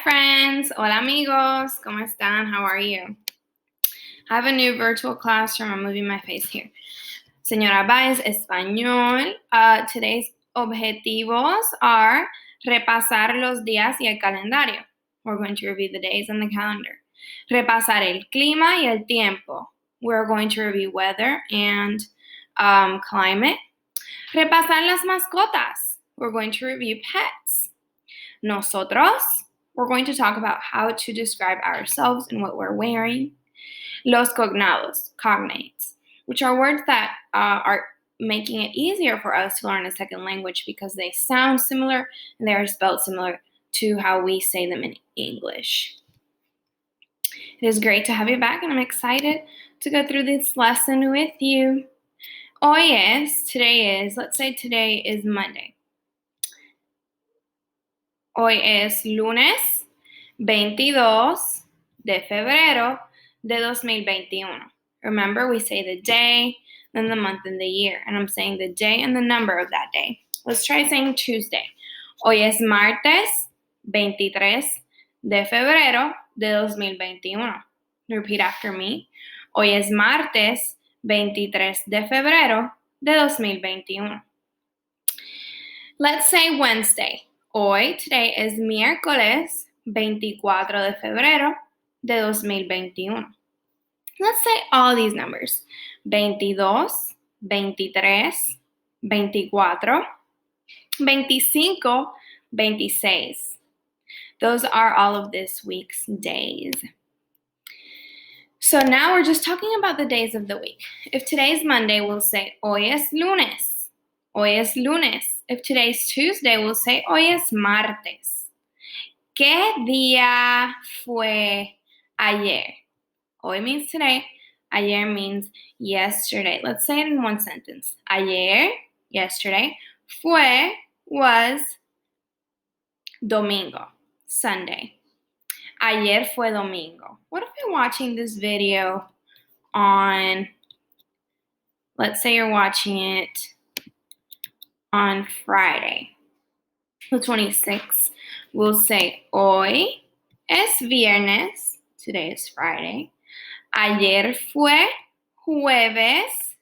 friends. Hola amigos. ¿Cómo están? How are you? I have a new virtual classroom. I'm moving my face here. Señora Baez, español. Today's objetivos are repasar los días y el calendario. We're going to review the days and the calendar. Repasar el clima y el tiempo. We're going to review weather and climate. Repasar las mascotas. We're going to review pets. Nosotros. We're going to talk about how to describe ourselves and what we're wearing. Los cognados, cognates, which are words that are making it easier for us to learn a second language because they sound similar and they are spelled similar to how we say them in English. It is great to have you back, and I'm excited to go through this lesson with you. Let's say today is Monday. Hoy es lunes 22 de febrero de 2021. Remember, we say the day, then the month, and the year. And I'm saying the day and the number of that day. Let's try saying Tuesday. Hoy es martes 23 de febrero de 2021. Repeat after me. Hoy es martes 23 de febrero de 2021. Let's say Wednesday. Today is miércoles 24 de febrero de 2021. Let's say all these numbers. 22, 23, 24, 25, 26. Those are all of this week's days. So now we're just talking about the days of the week. If today's Monday, we'll say hoy es lunes. Hoy es lunes. If today's Tuesday, we'll say hoy es martes. ¿Qué día fue ayer? Hoy means today. Ayer means yesterday. Let's say it in one sentence. Ayer, yesterday. Fue was domingo, Sunday. Ayer fue domingo. What if you're watching this video on, let's say you're watching it on Friday, the 26th. We'll say hoy es viernes. Today is Friday. Ayer fue jueves.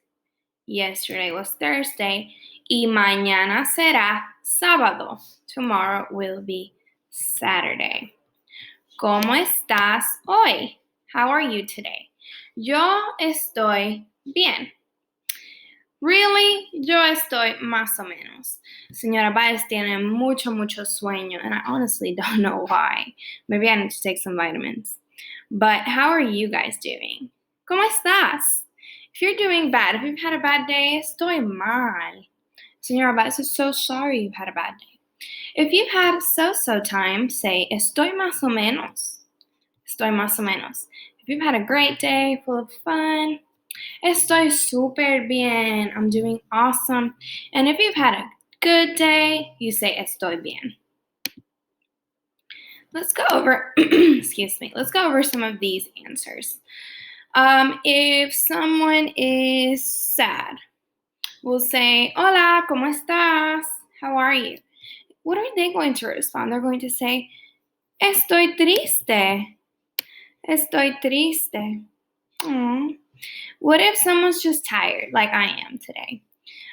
Yesterday was Thursday. Y mañana será sábado. Tomorrow will be Saturday. ¿Cómo estás hoy? How are you today? Yo estoy bien. Really, yo estoy más o menos. Señora Baez tiene mucho sueño, and I honestly don't know why. Maybe I need to take some vitamins. But how are you guys doing? ¿Cómo estás? If you're doing bad, if you've had a bad day, estoy mal. Señora Baez is so sorry you've had a bad day. If you've had so-so time, say estoy más o menos. Estoy más o menos. If you've had a great day full of fun, estoy súper bien. I'm doing awesome. And if you've had a good day, you say estoy bien. Let's go over, let's go over some of these answers. If someone is sad, we'll say, hola, ¿cómo estás? How are you? What are they going to respond? They're going to say, estoy triste. Estoy triste. Aww. What if someone's just tired, like I am today?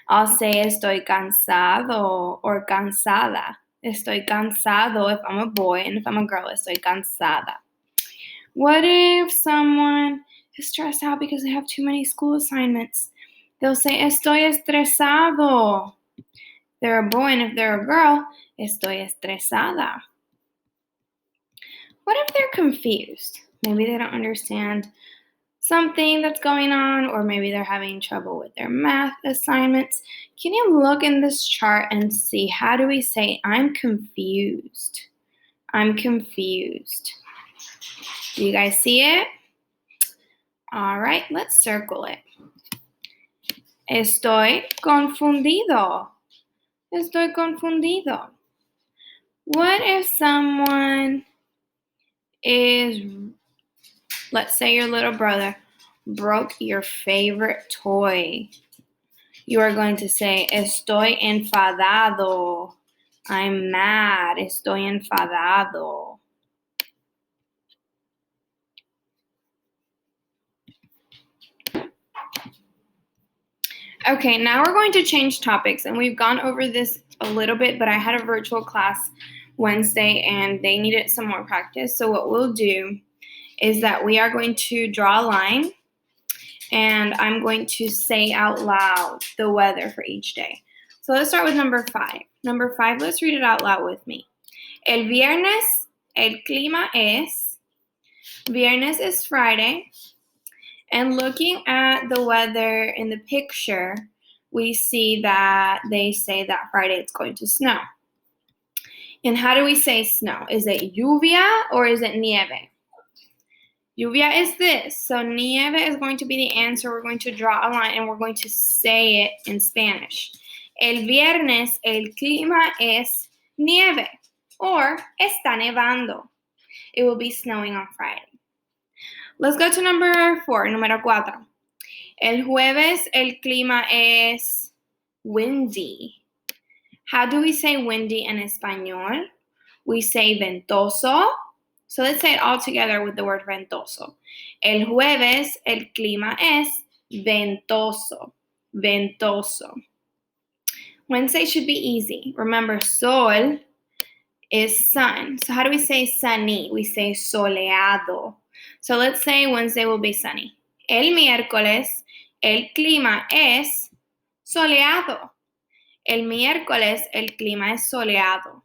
I'll say estoy cansado or cansada. Estoy cansado if I'm a boy, and if I'm a girl, estoy cansada. What if someone is stressed out because they have too many school assignments? They'll say estoy estresado. If they're a boy, and if they're a girl, estoy estresada. What if they're confused? Maybe they don't understand something that's going on, or maybe they're having trouble with their math assignments. Can you look in this chart and see, how do we say I'm confused? I'm confused. Do you guys see it? All right, let's circle it. Estoy confundido. Estoy confundido. What if someone is, let's say your little brother broke your favorite toy. You are going to say, estoy enfadado. I'm mad. Estoy enfadado. Okay, now we're going to change topics, and we've gone over this a little bit, but I had a virtual class Wednesday, and they needed some more practice. So what we'll do is that we are going to draw a line, and I'm going to say out loud the weather for each day. So let's start with number 5. Number 5, let's read it out loud with me. El viernes, el clima es. Viernes is Friday. And looking at the weather in the picture, we see that they say that Friday it's going to snow. And how do we say snow? Is it lluvia or is it nieve? Lluvia is this. So nieve is going to be the answer. We're going to draw a line and we're going to say it in Spanish. El viernes el clima es nieve or está nevando. It will be snowing on Friday. Let's go to number 4, número 4. El jueves el clima es windy. How do we say windy in español? We say ventoso. So let's say it all together with the word ventoso. El jueves el clima es ventoso. Ventoso. Wednesday should be easy. Remember, sol is sun. So how do we say sunny? We say soleado. So let's say Wednesday will be sunny. El miércoles el clima es soleado. El miércoles el clima es soleado.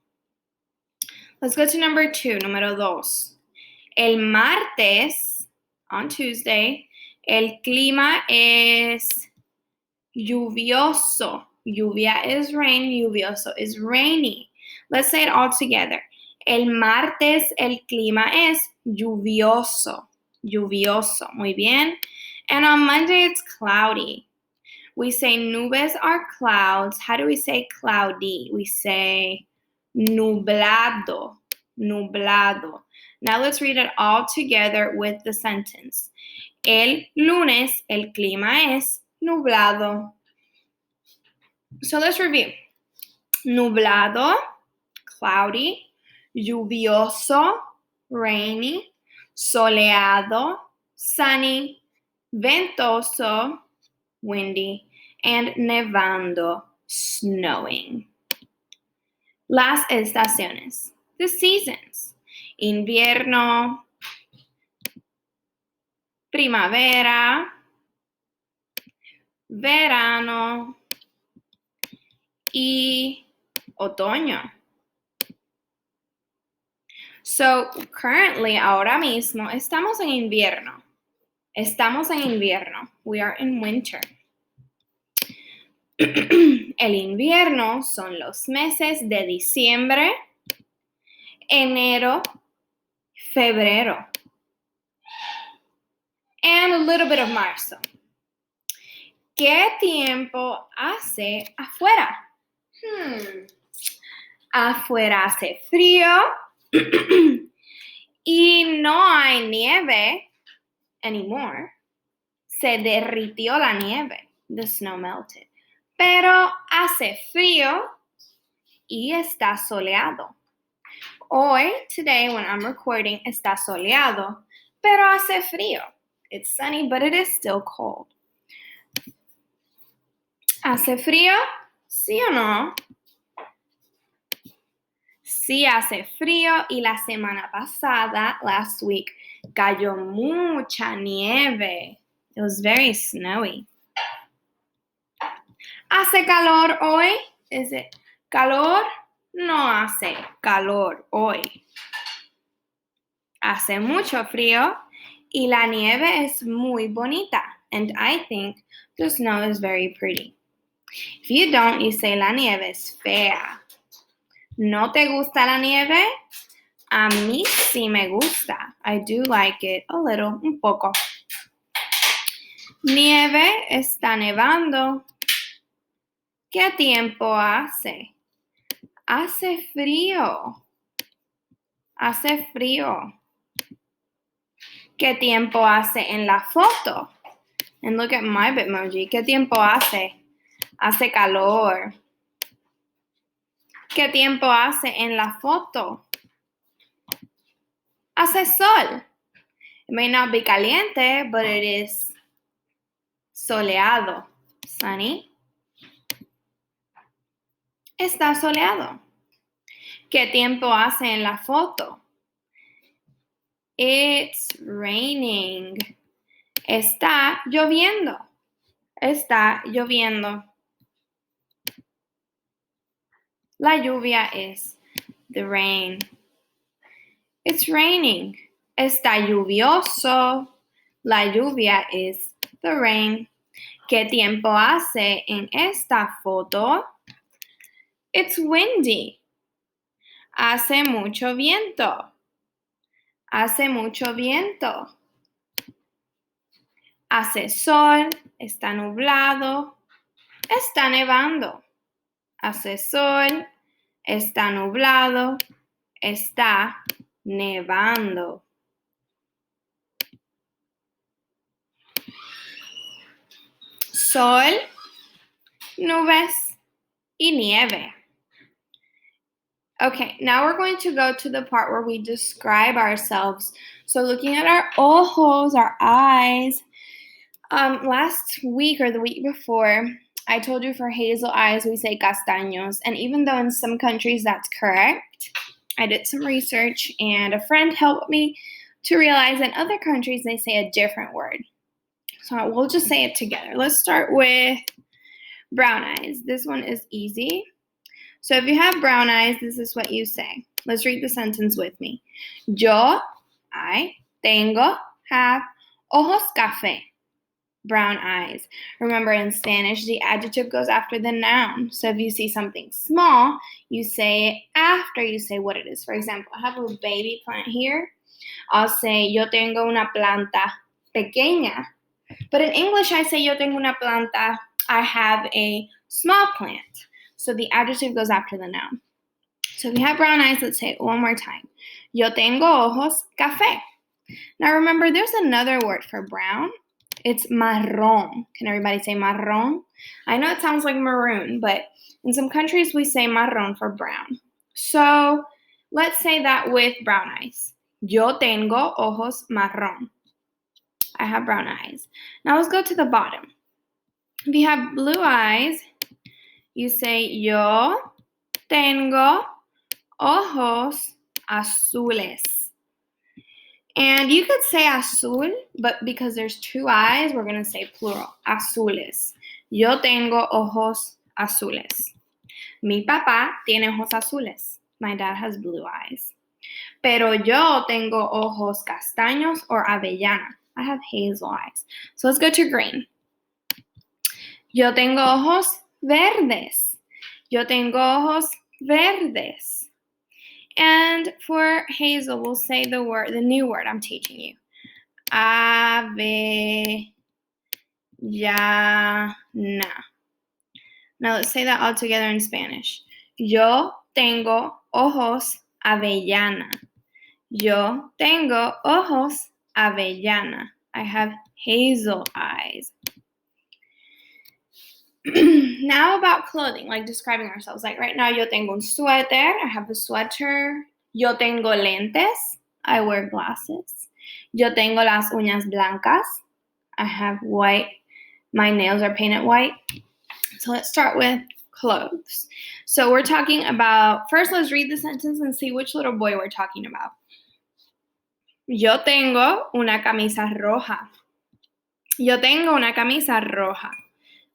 Let's go to number 2, número 2. El martes, on Tuesday, el clima es lluvioso. Lluvia is rain, lluvioso is rainy. Let's say it all together. El martes el clima es lluvioso. Lluvioso. Muy bien. And on Monday it's cloudy. We say nubes are clouds. How do we say cloudy? We say nublado. Nublado. Now let's read it all together with the sentence. El lunes el clima es nublado. So let's review. Nublado, cloudy. Lluvioso, rainy. Soleado, sunny. Ventoso, windy. And nevando, snowing. Las estaciones, the seasons. Invierno, primavera, verano y otoño. So currently, ahora mismo, estamos en invierno. Estamos en invierno. We are in winter. El invierno son los meses de diciembre, enero, febrero, and a little bit of marzo. ¿Qué tiempo hace afuera? Afuera hace frío y no hay nieve anymore. Se derritió la nieve. The snow melted. Pero hace frío y está soleado. Hoy, today, when I'm recording, está soleado, pero hace frío. It's sunny, but it is still cold. ¿Hace frío? ¿Sí o no? Sí hace frío y la semana pasada, last week, cayó mucha nieve. It was very snowy. ¿Hace calor hoy? Is it calor? No hace calor hoy. Hace mucho frío y la nieve es muy bonita. And I think the snow is very pretty. If you don't, you say la nieve es fea. ¿No te gusta la nieve? A mí sí me gusta. I do like it a little, un poco. Nieve, está nevando. ¿Qué tiempo hace? Hace frío. Hace frío. ¿Qué tiempo hace en la foto? And look at my Bitmoji. ¿Qué tiempo hace? Hace calor. ¿Qué tiempo hace en la foto? Hace sol. It may not be caliente, but it is soleado. Sunny. Está soleado. ¿Qué tiempo hace en la foto? It's raining. Está lloviendo. Está lloviendo. La lluvia es the rain. It's raining. Está lluvioso. La lluvia es the rain. ¿Qué tiempo hace en esta foto? It's windy. Hace mucho viento. Hace mucho viento. Hace sol. Está nublado. Está nevando. Hace sol. Está nublado. Está nevando. Sol, nubes, y nieve. Okay, now we're going to go to the part where we describe ourselves. So looking at our ojos, our eyes. Last week or the week before, I told you for hazel eyes, we say castaños. And even though in some countries that's correct, I did some research and a friend helped me to realize in other countries they say a different word. So we'll just say it together. Let's start with brown eyes. This one is easy. So if you have brown eyes, this is what you say. Let's read the sentence with me. Yo, I, tengo, have, ojos café, brown eyes. Remember in Spanish, the adjective goes after the noun. So if you see something small, you say it after you say what it is. For example, I have a baby plant here. I'll say, yo tengo una planta pequeña. But in English, I say, yo tengo una planta. I have a small plant. So the adjective goes after the noun. So if you have brown eyes, let's say it one more time. Yo tengo ojos café. Now remember, there's another word for brown. It's marrón. Can everybody say marrón? I know it sounds like maroon, but in some countries we say marrón for brown. So let's say that with brown eyes. Yo tengo ojos marrón. I have brown eyes. Now let's go to the bottom. If you have blue eyes, you say yo tengo ojos azules. And you could say azul, but because there's two eyes, we're going to say plural, azules. Yo tengo ojos azules. Mi papá tiene ojos azules. My dad has blue eyes. Pero yo tengo ojos castaños or avellana. I have hazel eyes. So let's go to green. Yo tengo ojos verdes. Yo tengo ojos verdes. And for hazel, we'll say the new word I'm teaching you. Avellana. Now let's say that all together in Spanish. Yo tengo ojos avellana. Yo tengo ojos avellana. I have hazel eyes. Now about clothing, like describing ourselves. Like right now, yo tengo un suéter. I have a sweater. Yo tengo lentes. I wear glasses. Yo tengo las uñas blancas. I have white. My nails are painted white. So let's start with clothes. So we're talking about, first let's read the sentence and see which little boy we're talking about. Yo tengo una camisa roja. Yo tengo una camisa roja.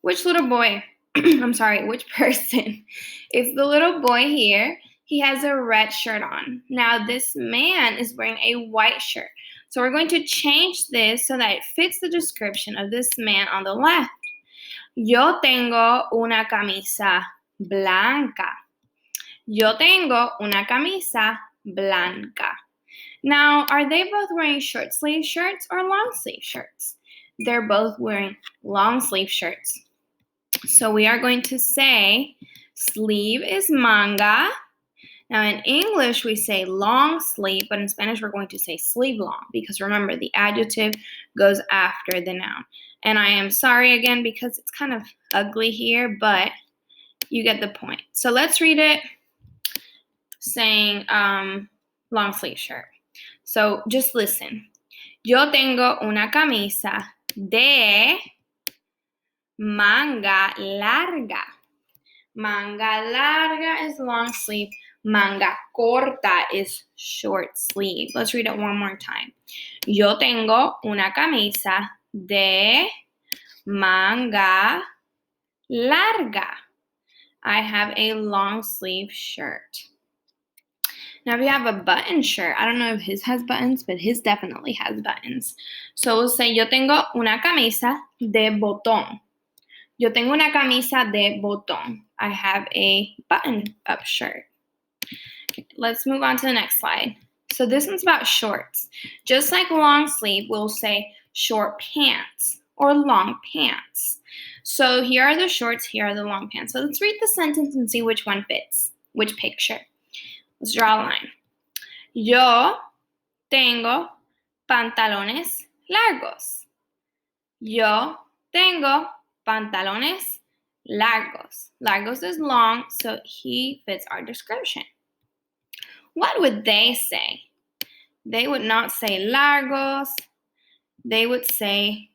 Which little boy? I'm sorry, which person? It's the little boy here. He has a red shirt on. Now this man is wearing a white shirt. So we're going to change this so that it fits the description of this man on the left. Yo tengo una camisa blanca. Yo tengo una camisa blanca. Now, are they both wearing short sleeve shirts or long sleeve shirts? They're both wearing long sleeve shirts. So we are going to say sleeve is manga. Now in English we say long sleeve, but in Spanish we're going to say sleeve long because remember the adjective goes after the noun. And I am sorry again because it's kind of ugly here, but you get the point. So let's read it saying long sleeve shirt. So just listen. Yo tengo una camisa de manga larga. Manga larga is long sleeve. Manga corta is short sleeve. Let's read it one more time. Yo tengo una camisa de manga larga. I have a long sleeve shirt. Now if you have a button shirt, I don't know if his has buttons, but his definitely has buttons. So we'll say, yo tengo una camisa de botón. Yo tengo una camisa de botón. I have a button-up shirt. Let's move on to the next slide. So this one's about shorts. Just like long sleeve, we'll say short pants or long pants. So here are the shorts, here are the long pants. So let's read the sentence and see which one fits, which picture. Let's draw a line. Yo tengo pantalones largos. Yo tengo pantalones largos. Largos is long, so he fits our description. What would they say? They would not say largos. They would say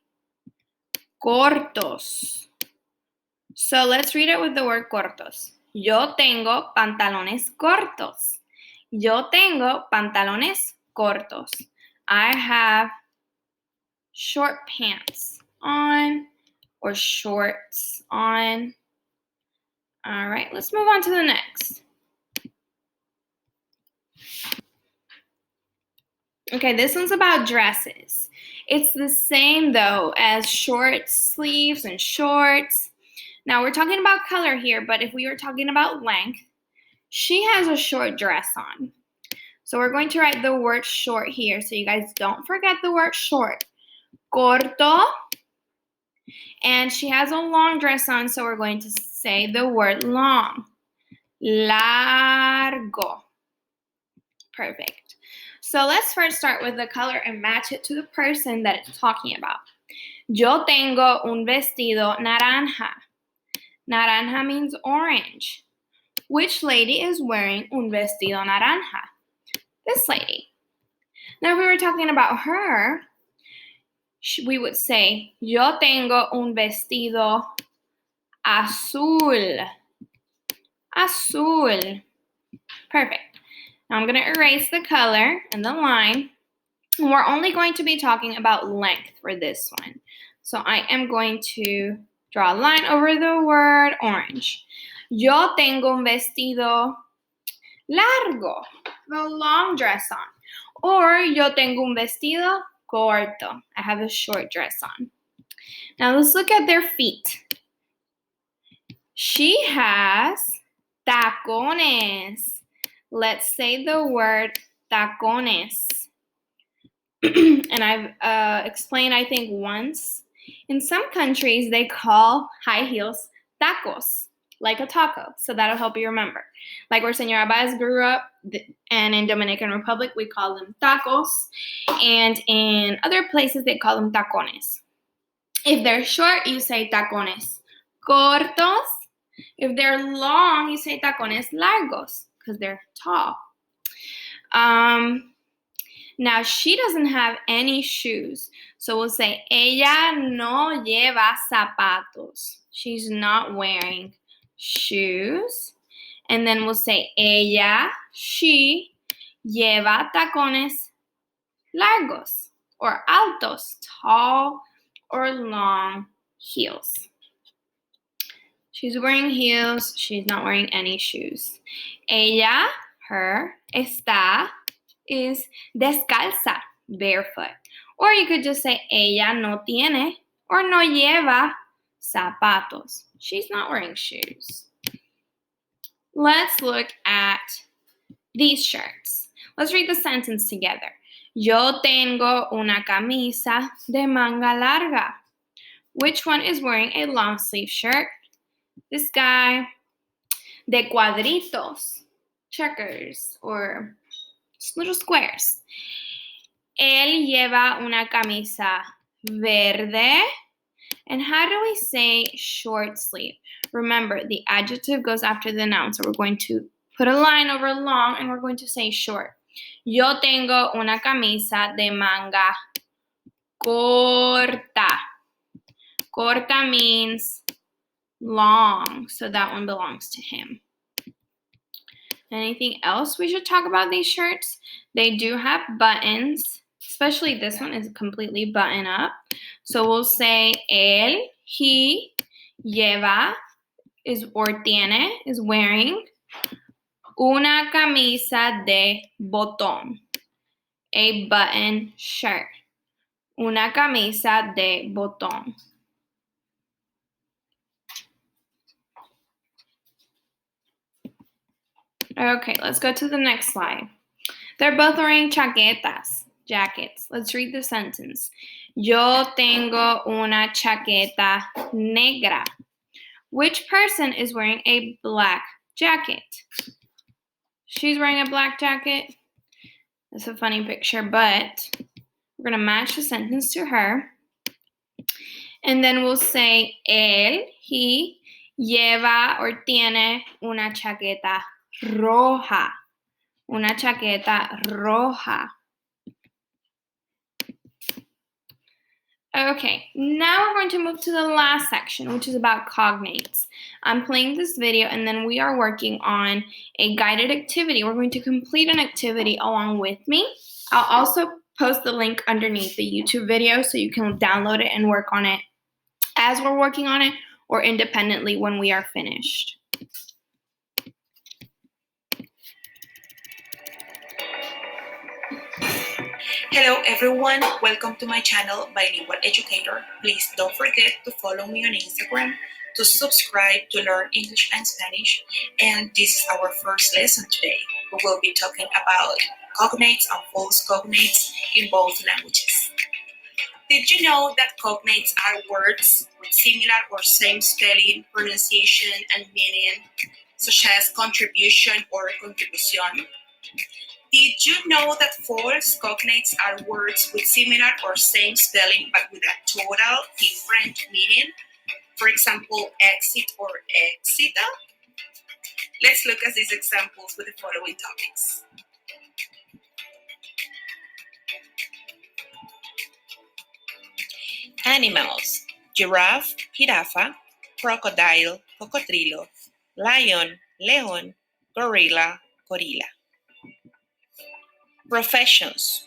cortos. So let's read it with the word cortos. Yo tengo pantalones cortos. Yo tengo pantalones cortos. I have short pants on or shorts on. All right, let's move on to the next. Okay, this one's about dresses. It's the same though as short sleeves and shorts. Now we're talking about color here, but if we were talking about length, she has a short dress on. So we're going to write the word short here so you guys don't forget the word short. Corto. And she has a long dress on, so we're going to say the word long. Largo. Perfect. So let's first start with the color and match it to the person that it's talking about. Yo tengo un vestido naranja. Naranja means orange. Which lady is wearing un vestido naranja? This lady. Now, if we were talking about her, we would say, yo tengo un vestido azul. Azul. Perfect. Now I'm going to erase the color and the line. And we're only going to be talking about length for this one. So I am going to draw a line over the word orange. Yo tengo un vestido largo, the long dress on. Or yo tengo un vestido corto. I have a short dress on. Now let's look at their feet. She has tacones. Let's say the word tacones. And I've explained, I think, once. In some countries, they call high heels tacos, like a taco. So that'll help you remember. Like where Señora Baez grew up, and in Dominican Republic, we call them tacos. And in other places, they call them tacones. If they're short, you say tacones cortos. If they're long, you say tacones largos, because they're tall. Now, she doesn't have any shoes. So we'll say, ella no lleva zapatos. She's not wearing shoes. And then we'll say, ella, she, lleva tacones largos or altos, tall or long heels. She's wearing heels. She's not wearing any shoes. Ella, her, está, is descalza, barefoot. Or you could just say, ella no tiene or no lleva zapatos. She's not wearing shoes. Let's look at these shirts. Let's read the sentence together. Yo tengo una camisa de manga larga. Which one is wearing a long sleeve shirt? This guy. De cuadritos, checkers, or little squares. Él lleva una camisa verde. And how do we say short sleeve? Remember, the adjective goes after the noun. So we're going to put a line over long and we're going to say short. Yo tengo una camisa de manga corta. Corta means long, so that one belongs to him. Anything else we should talk about these shirts? They do have buttons, especially this one is completely button up. So we'll say él, he, lleva, is or tiene, is wearing una camisa de botón, a button shirt. Una camisa de botón. Okay, let's go to the next slide. They're both wearing chaquetas, jackets. Let's read the sentence. Yo tengo una chaqueta negra. Which person is wearing a black jacket? She's wearing a black jacket. That's a funny picture, but we're going to match the sentence to her. And then we'll say él, he, lleva or tiene una chaqueta roja. Una chaqueta roja. Okay, now we're going to move to the last section, which is about cognates. I'm playing this video and then we are working on a guided activity. We're going to complete an activity along with me. I'll also post the link underneath the YouTube video so you can download it and work on it as we're working on it or independently when we are finished. Hello everyone, welcome to my channel, Bilingual Educator. Please don't forget to follow me on Instagram, to subscribe to learn English and Spanish. And this is our first lesson today. We will be talking about cognates and false cognates in both languages. Did you know that cognates are words with similar or same spelling, pronunciation, and meaning, such as contribution or contribución? Did you know that false cognates are words with similar or same spelling but with a total different meaning? For example, exit or exita? Let's look at these examples with the following topics. Animals: giraffe, jirafa; crocodile, cocodrilo; lion, león; gorilla, gorilla. Professions: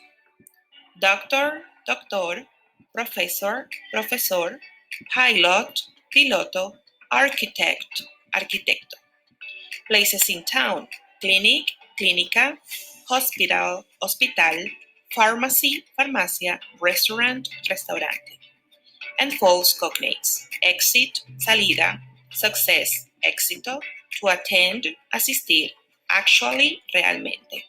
doctor, doctor; professor, profesor; pilot, piloto; architect, arquitecto. Places in town: clinic, clínica; hospital, hospital; pharmacy, farmacia; restaurant, restaurante. And false cognates: exit, salida; success, éxito; to attend, asistir; actually, realmente.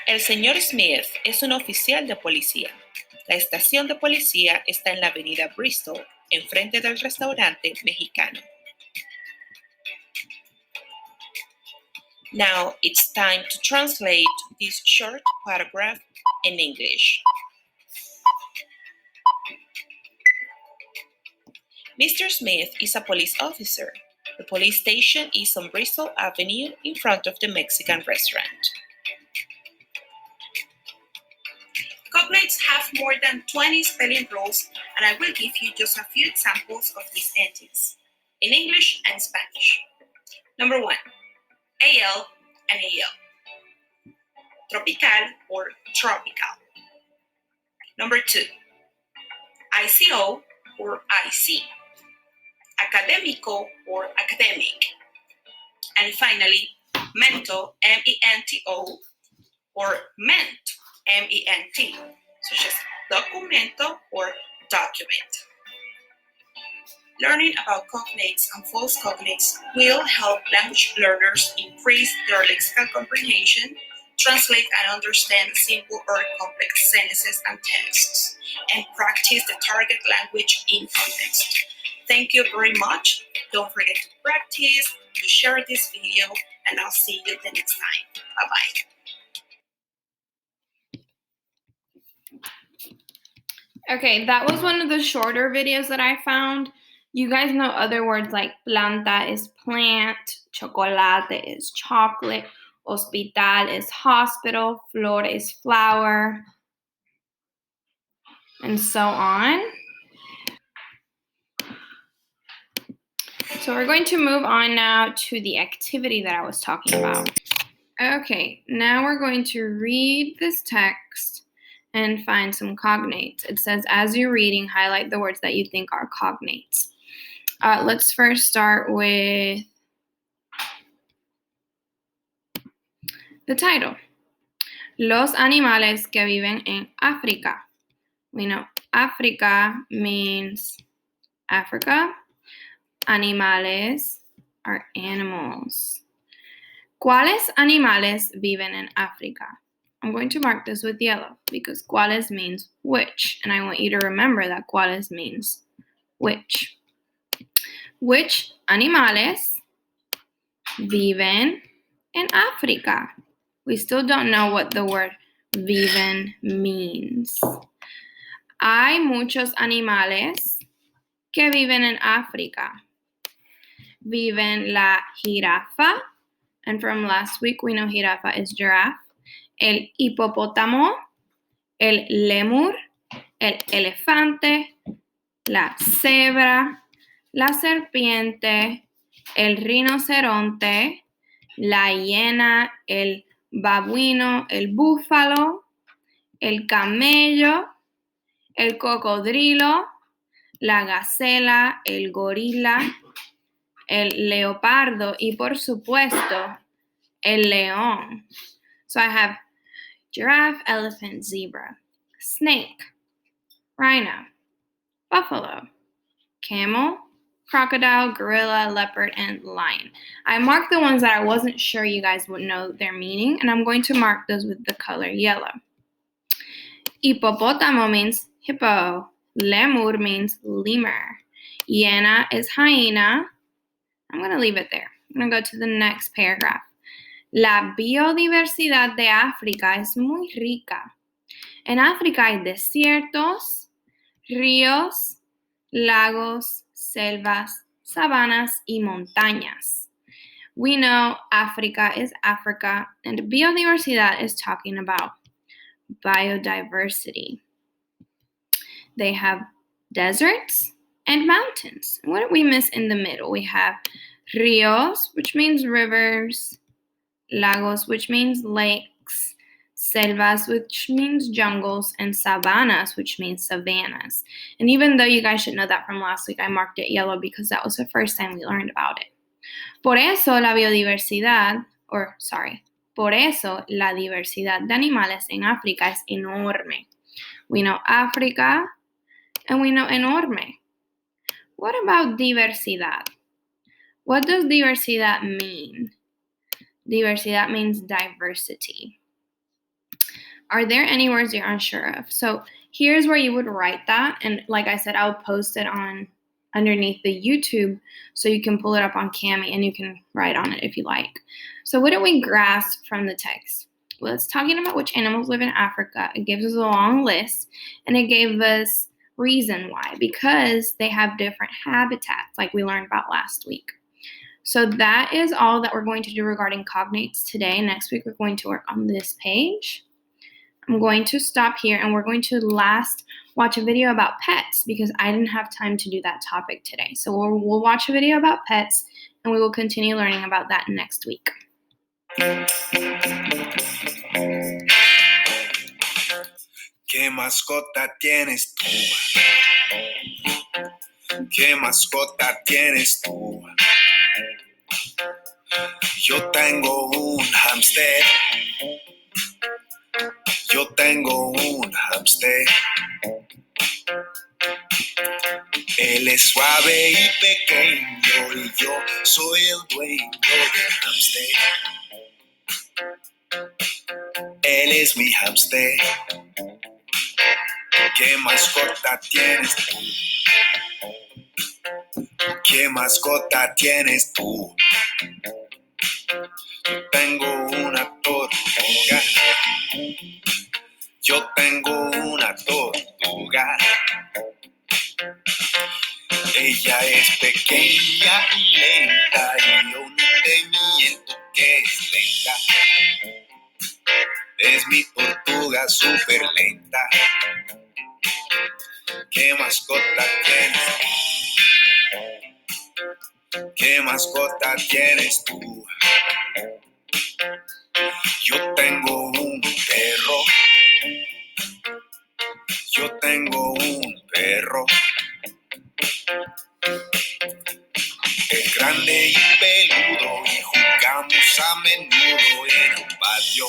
El señor Smith es un oficial de policía. La estación de policía está en la avenida Bristol, enfrente del restaurante mexicano. Now it's time to translate this short paragraph in English. Mr. Smith is a police officer. The police station is on Bristol Avenue in front of the Mexican restaurant. Cognates have more than 20 spelling rules, and I will give you just a few examples of these endings in English and Spanish. Number 1, AL and AL. Tropical or tropical. Number 2, ICO or IC. Académico or academic. And finally, mento, MENTO, or ment, MENT, such as documento or document. Learning about cognates and false cognates will help language learners increase their lexical comprehension, translate and understand simple or complex sentences and texts, and practice the target language in context. Thank you very much. Don't forget to practice, to share this video, and I'll see you the next time. Bye-bye. Okay, that was one of the shorter videos that I found. You guys know other words like planta is plant, chocolate is chocolate, hospital is hospital, flor is flower, and so on. So we're going to move on now to the activity that I was talking about. Okay, now we're going to read this text and find some cognates. It says, as you're reading, highlight the words that you think are cognates. Let's first start with the title. Los animales que viven en África. We know Africa means Africa. Animales are animals. ¿Cuáles animales viven en África? I'm going to mark this with yellow because cuáles means which, and I want you to remember that cuáles means which. Which animales viven en África? We still don't know what the word viven means. Hay muchos animales que viven en África. Viven la jirafa, and from last week we know jirafa is giraffe, el hipopótamo, el lemur, el elefante, la cebra, la serpiente, el rinoceronte, la hiena, el babuino, el búfalo, el camello, el cocodrilo, la gacela, el gorila, el leopardo y por supuesto el león. So I have giraffe, elephant, zebra, snake, rhino, buffalo, camel, crocodile, gorilla, leopard, and lion. I marked the ones that I wasn't sure you guys would know their meaning, and I'm going to mark those with the color yellow. Hipopótamo means hippo. Lemur means lemur. Hiena is hyena. I'm going to leave it there. I'm going to go to the next paragraph. La biodiversidad de África es muy rica. En África hay desiertos, ríos, lagos, selvas, sabanas, y montañas. We know Africa is Africa, and biodiversidad is talking about biodiversity. They have deserts and mountains. What did we miss in the middle? We have ríos, which means rivers, lagos, which means lakes, selvas, which means jungles, and sabanas, which means savannas. And even though you guys should know that from last week, I marked it yellow because that was the first time we learned about it. Por eso la diversidad de animales en África es enorme. We know Africa, and we know enorme. What about diversidad? What does diversidad mean? Diversidad means diversity. Are there any words you're unsure of? So here's where you would write that. And like I said, I'll post it on underneath the YouTube so you can pull it up on Cami and you can write on it if you like. So what did we grasp from the text? Well, it's talking about which animals live in Africa. It gives us a long list, and it gave us reason why, because they have different habitats like we learned about last week. So that is all that we're going to do regarding cognates today. Next week, we're going to work on this page. I'm going to stop here, and we're going to last watch a video about pets because I didn't have time to do that topic today. So we'll watch a video about pets, and we will continue learning about that next week. ¿Qué mascota tienes tú? ¿Qué mascota tienes tú? Yo tengo un hámster. Yo tengo un hámster. Él es suave y pequeño y yo soy el dueño del hámster. Él es mi hámster. ¿Qué mascota tienes tú? ¿Qué mascota tienes tú? Yo tengo una tortuga. Yo tengo una tortuga. Ella es pequeña y lenta y yo no te miento que es lenta. Es mi tortuga súper lenta. mascota tienes tú? Yo tengo un perro. Yo tengo un perro. Es grande y peludo y jugamos a menudo en un patio.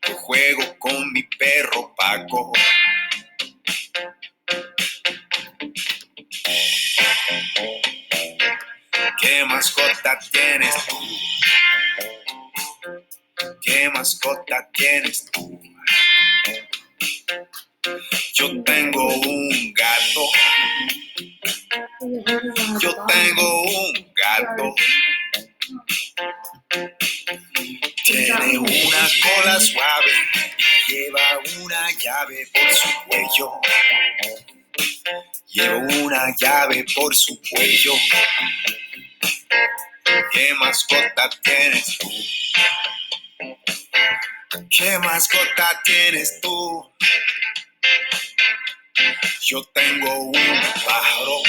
Yo juego con mi perro Paco. ¿Qué mascota tienes tú? ¿Qué mascota tienes tú? Yo tengo un gato. Yo tengo un gato. Tiene una cola suave y lleva una llave por su cuello. Lleva una llave por su cuello. ¿Qué mascota tienes tú? ¿Qué mascota tienes tú? Yo tengo un pájaro.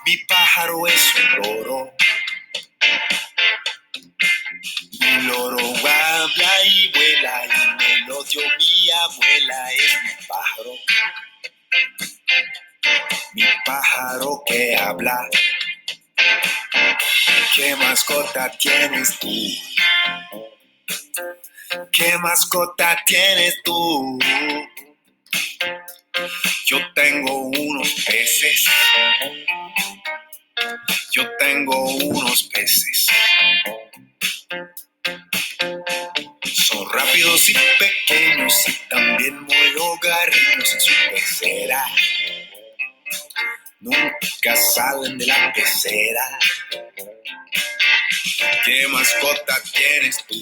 Mi pájaro es un loro. Mi loro habla y vuela y me lo dio mi abuela. Es mi pájaro. Mi pájaro que habla. ¿Qué mascota tienes tú? ¿Qué mascota tienes tú? Yo tengo unos peces. Yo tengo unos peces. Son rápidos y pequeños y también muy hogareños en su pecera. Nunca salen de la pecera. ¿Qué mascota tienes tú?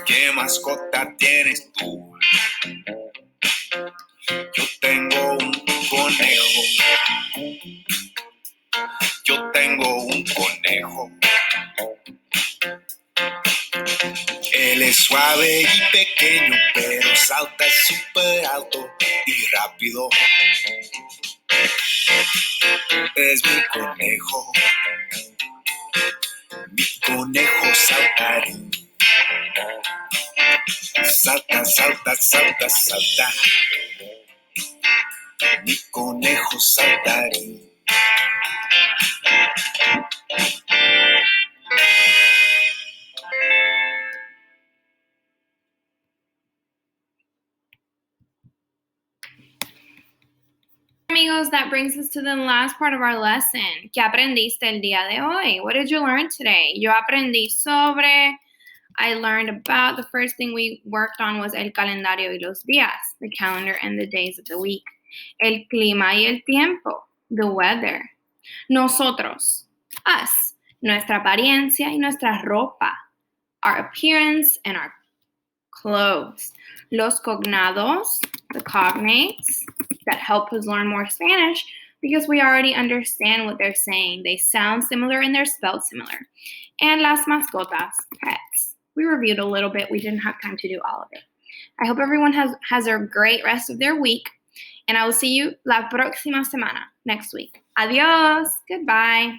¿Qué mascota tienes tú? Yo tengo un conejo. Yo tengo un conejo. Él es suave y pequeño, pero salta súper alto y rápido. Es mi conejo. Mi conejo saltarín. Salta, salta, salta, salta. Mi conejo saltarín. Amigos, that brings us to the last part of our lesson. ¿Qué aprendiste el día de hoy? What did you learn today? Yo aprendí sobre, I learned about, the first thing we worked on was el calendario y los días, the calendar and the days of the week. El clima y el tiempo, the weather. Nosotros, us, nuestra apariencia y nuestra ropa, our appearance and our clothes. Los cognados, the cognates, that help us learn more Spanish because we already understand what they're saying. They sound similar and they're spelled similar. And las mascotas, pets. We reviewed a little bit. We didn't have time to do all of it. I hope everyone has a great rest of their week. And I will see you la próxima semana, next week. Adiós. Goodbye.